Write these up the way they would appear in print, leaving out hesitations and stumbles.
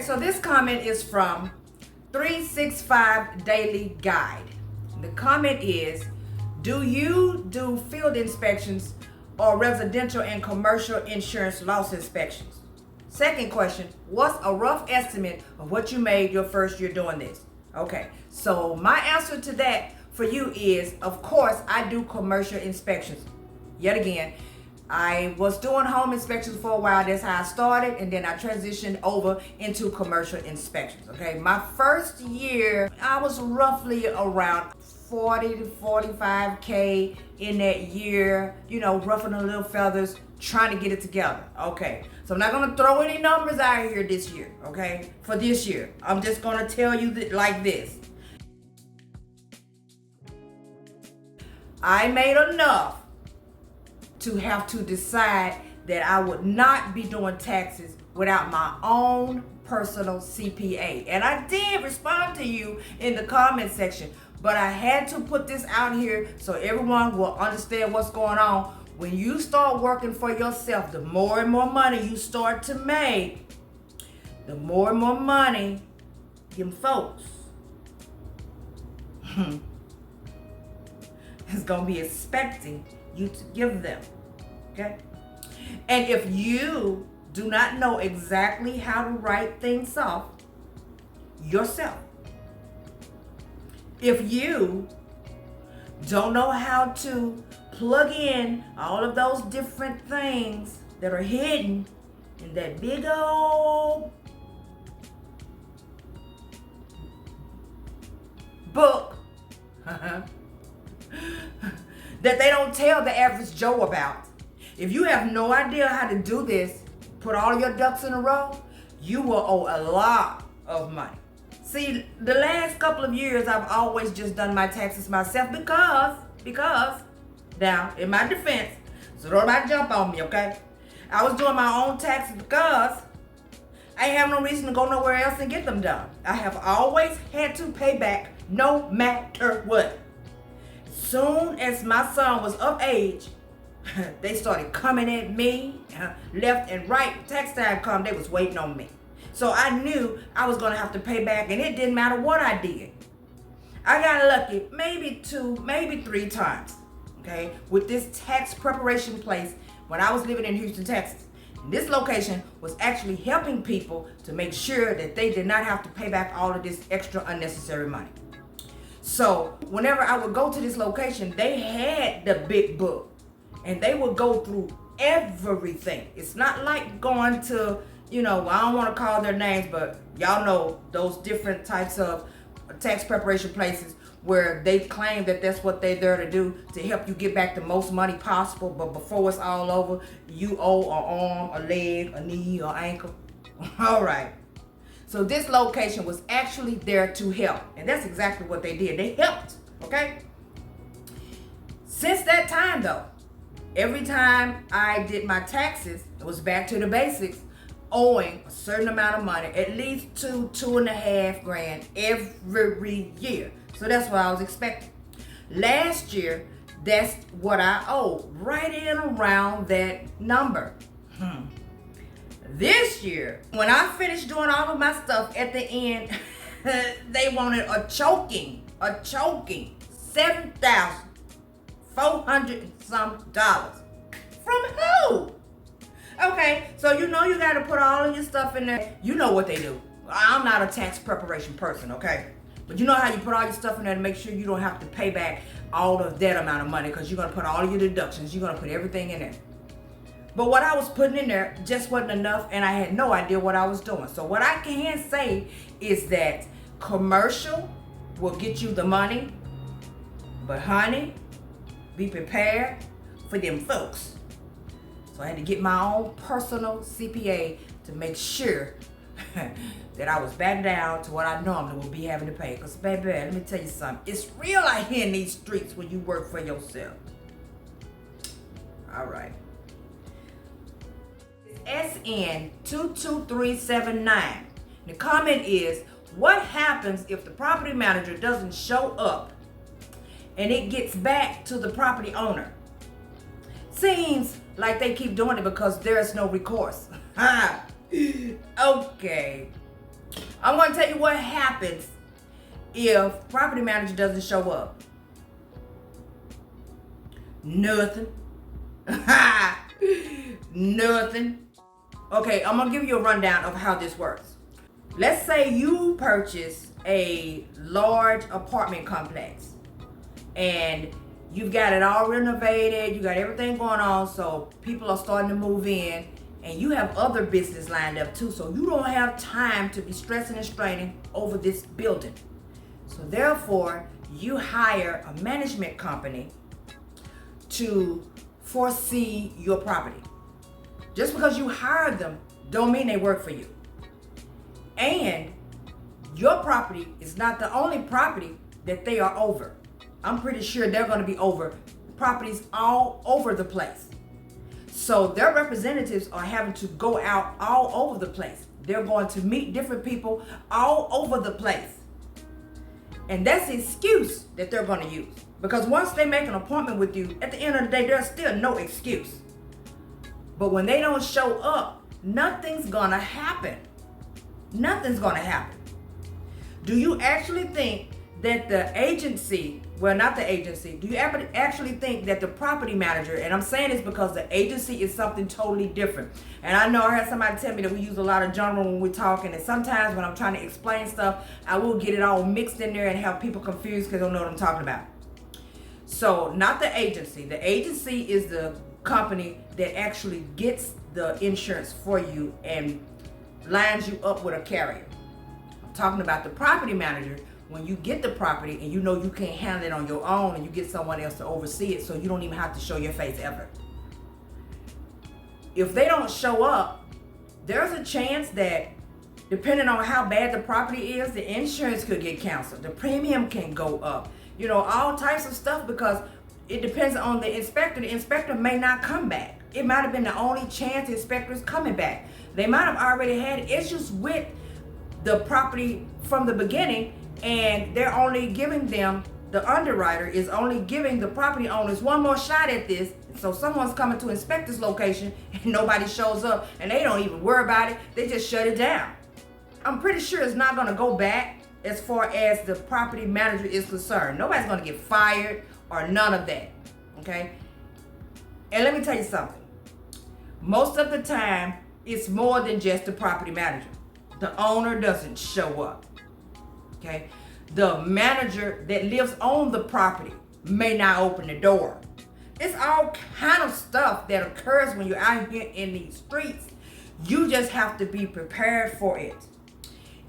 So this comment is from 365 Daily Guide. The comment is, do you do field inspections or residential and commercial insurance loss inspections? Second question, what's a rough estimate of what you made your first year doing this? Okay, so my answer to that for you is, of course, I do commercial inspections. Yet again, I was doing home inspections for a while. That's how I started, and then I transitioned over into commercial inspections. Okay, my first year, I was roughly around 40 to 45K in that year, you know, roughing the little feathers, trying to get it together. Okay, so I'm not gonna throw any numbers out here this year, okay, for this year. I'm just gonna tell you that like this. I made enough to have to decide that I would not be doing taxes without my own personal CPA. And I did respond to you in the comment section, but I had to put this out here so everyone will understand what's going on. When you start working for yourself, the more and more money you start to make, the more and more money them folks is gonna be expecting you to give them. Okay? And if you do not know exactly how to write things off yourself, if you don't know how to plug in all of those different things that are hidden in that big old book that they don't tell the average Joe about. If you have no idea how to do this, put all your ducks in a row, you will owe a lot of money. See, the last couple of years, I've always just done my taxes myself because, now, in my defense, so don't nobody jump on me, okay? I was doing my own taxes because I ain't have no reason to go nowhere else and get them done. I have always had to pay back no matter what. Soon as my son was of age, they started coming at me left and right. Tax time come, they was waiting on me. So I knew I was gonna have to pay back, and it didn't matter what I did. I got lucky maybe 2, maybe 3 times, okay, with this tax preparation place when I was living in Houston, Texas. And this location was actually helping people to make sure that they did not have to pay back all of this extra unnecessary money. So whenever I would go to this location, they had the big book and they would go through everything. It's not like going to, you know, I don't want to call their names, but y'all know those different types of tax preparation places where they claim that that's what they're there to do, to help you get back the most money possible. But before it's all over, you owe an arm, a leg, a knee, or ankle. All right. So this location was actually there to help. And that's exactly what they did. They helped, okay? Since that time though, every time I did my taxes, it was back to the basics, owing a certain amount of money, at least $2.5 grand every year. So that's what I was expecting. Last year, that's what I owed, right in around that number. This year, when I finished doing all of my stuff at the end, they wanted a choking $7,400 and some dollars. From who? Okay, so you know you gotta put all of your stuff in there. You know what they do. I'm not a tax preparation person, okay? But you know how you put all your stuff in there to make sure you don't have to pay back all of that amount of money, because you're gonna put all of your deductions, you're gonna put everything in there. But what I was putting in there just wasn't enough, and I had no idea what I was doing. So what I can say is that commercial will get you the money, but honey, be prepared for them folks. So I had to get my own personal CPA to make sure that I was back down to what I normally would be having to pay. Because baby, let me tell you something. It's real out here in these streets when you work for yourself. All right. SN22379. The comment is, what happens if the property manager doesn't show up and it gets back to the property owner? Seems like they keep doing it because there's no recourse. Okay. I'm going to tell you what happens if property manager doesn't show up. Nothing. Nothing. Okay, I'm going to give you a rundown of how this works. Let's say you purchase a large apartment complex and you've got it all renovated, you got everything going on, so people are starting to move in, and you have other business lined up too, so you don't have time to be stressing and straining over this building. So therefore, you hire a management company to foresee your property. Just because you hired them don't mean they work for you. And your property is not the only property that they are over. I'm pretty sure they're going to be over properties all over the place. So their representatives are having to go out all over the place. They're going to meet different people all over the place. And that's the excuse that they're going to use. Because once they make an appointment with you, at the end of the day, there's still no excuse. But when they don't show up, nothing's going to happen. Nothing's going to happen. Do you actually think that the agency, well, not the agency, do you ever actually think that the property manager, and I'm saying this because the agency is something totally different. And I know I had somebody tell me that we use a lot of genre when we're talking, and sometimes when I'm trying to explain stuff, I will get it all mixed in there and have people confused because they don't know what I'm talking about. So, not the agency. The agency is the company that actually gets the insurance for you and lines you up with a carrier. I'm talking about the property manager. When you get the property and you know you can't handle it on your own and you get someone else to oversee it, so you don't even have to show your face ever. If they don't show up, there's a chance that depending on how bad the property is, the insurance could get canceled. The premium can go up. You know, all types of stuff, because it depends on the inspector. The inspector may not come back. It might have been the only chance the inspector is coming back. They might have already had issues with the property from the beginning, and they're only giving them, the underwriter is only giving the property owners one more shot at this. So someone's coming to inspect this location and nobody shows up, and they don't even worry about it. They just shut it down. I'm pretty sure it's not going to go back as far as the property manager is concerned. Nobody's going to get fired or none of that. Okay? And let me tell you something. Most of the time, it's more than just the property manager. The owner doesn't show up. Okay? The manager that lives on the property may not open the door. It's all kind of stuff that occurs when you're out here in these streets. You just have to be prepared for it.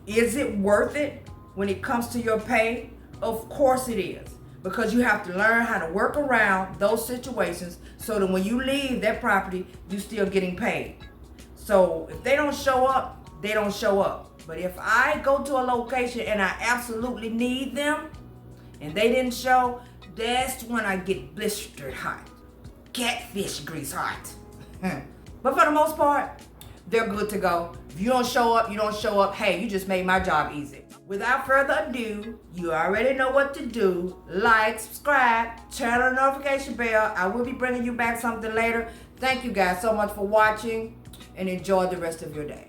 Is it worth it when it comes to your pay? Of course it is. Because you have to learn how to work around those situations so that when you leave that property, you're still getting paid. So if they don't show up, they don't show up. But if I go to a location and I absolutely need them and they didn't show, that's when I get blistered hot. Catfish grease hot. But for the most part, they're good to go. If you don't show up, you don't show up. Hey, you just made my job easy. Without further ado, you already know what to do. Like, subscribe, turn on the notification bell. I will be bringing you back something later. Thank you guys so much for watching, and enjoy the rest of your day.